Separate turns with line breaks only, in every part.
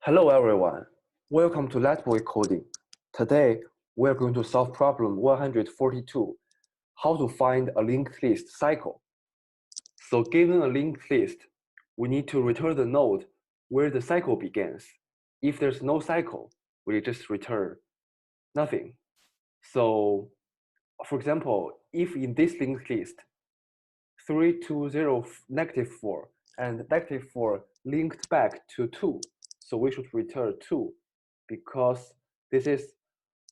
Hello everyone, welcome to Ladboy Coding. Today we're going to solve problem 142, how to find a linked list cycle. So given a linked list, we need to return the node where the cycle begins. If there's no cycle, we just return nothing. So for example, if in this linked list 3, 2, 0, -4 and -4 linked back to 2, so we should return 2 because this is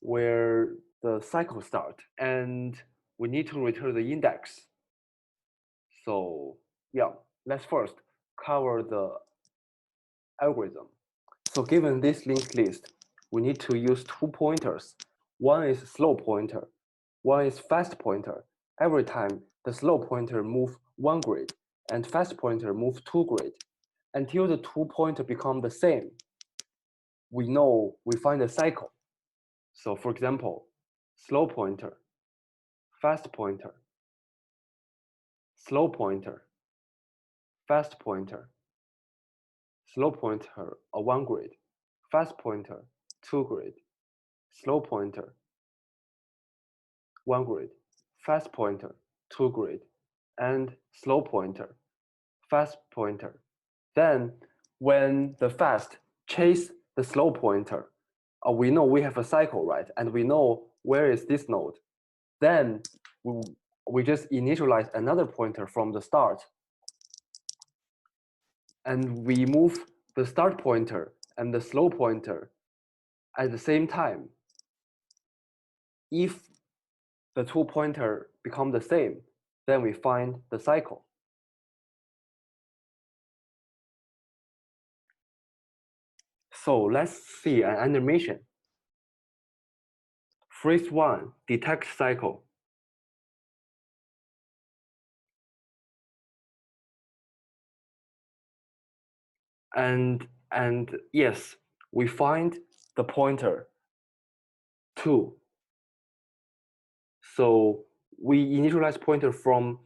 where the cycle starts and we need to return the index. So yeah, let's first cover the algorithm. So given this linked list, we need to use two pointers. One is slow pointer, one is fast pointer. Every time the slow pointer move one grid and fast pointer move two grid. Until the two pointer become the same, we know we find a cycle. So for example, slow pointer, fast pointer, slow pointer, fast pointer, slow pointer, a one grid, fast pointer, two grid, slow pointer, one grid, fast pointer, two grid, and slow pointer, fast pointer. Then when the fast chase the slow pointer, we know we have a cycle, right? And we know where is this node. Then we just initialize another pointer from the start. And we move the start pointer and the slow pointer at the same time. If the two pointer become the same, then we find the cycle. So let's see an animation. Phrase 1, detect cycle. And yes, we find the pointer 2. So we initialize pointer from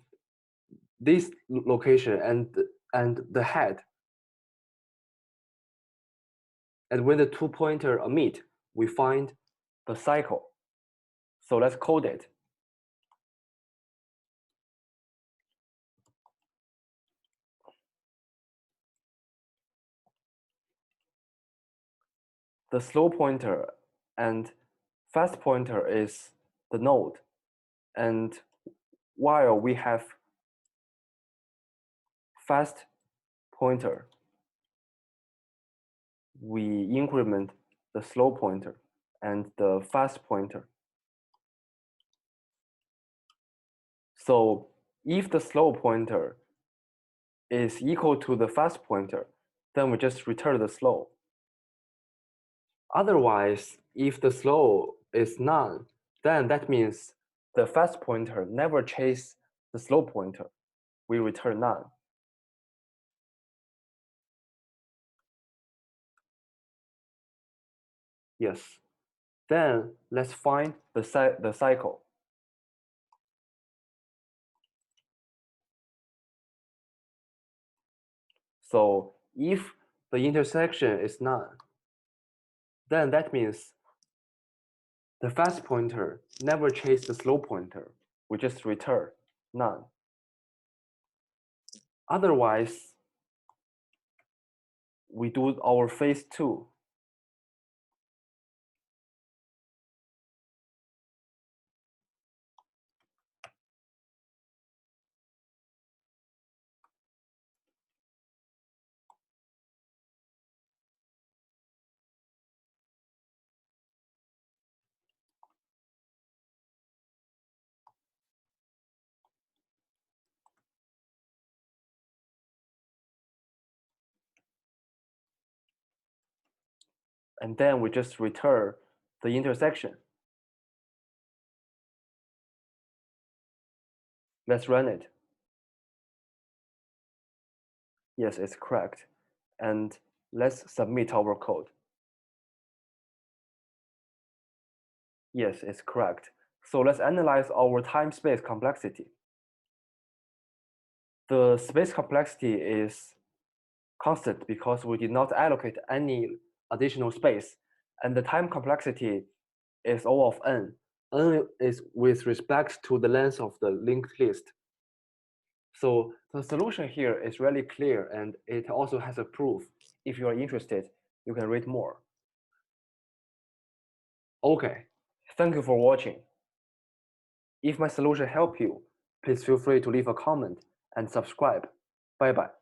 this location and the head. And when the two pointer meet, we find the cycle. So let's code it. The slow pointer and fast pointer is the node. And while we have fast pointer, we increment the slow pointer and the fast pointer. So if the slow pointer is equal to the fast pointer, then we just return the slow. Otherwise, if the slow is none, then that means the fast pointer never chase the slow pointer. We return none. Yes. Then let's find the cycle. So if the intersection is none, then that means the fast pointer never chase the slow pointer. We just return none. Otherwise, we do our phase 2. And then we just return the intersection. Let's run it. Yes, it's correct. And let's submit our code. Yes, it's correct. So let's analyze our time-space complexity. The space complexity is constant because we did not allocate any additional space, and the time complexity is O of n. N is with respect to the length of the linked list. So the solution here is really clear, and it also has a proof. If you are interested, you can read more. Okay, thank you for watching. If my solution helped you, please feel free to leave a comment and subscribe. Bye bye.